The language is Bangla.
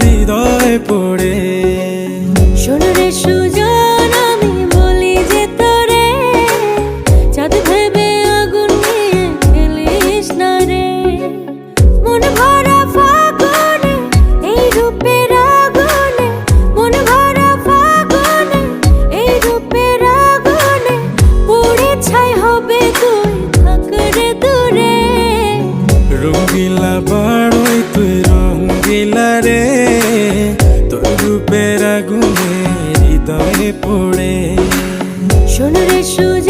হৃদয় পড়ে শোন রে সুজন, আমি বলি যে তোরে চাঁদ ভেবে আগুন নিয়ে খেলিস না রে। মন ভরা ফাগুনে এই রূপের আগুনে, মন ভরা ফাগুনে এই রূপের আগুনে পুড়ে ছাই হবে তুই থাক রে দূরে। রঙ্গিলা বাড়ই তুই রঙ্গিলা রে, তোর রূপের আগুনে হৃদয়ে পড়ে। শোন রে সুজন।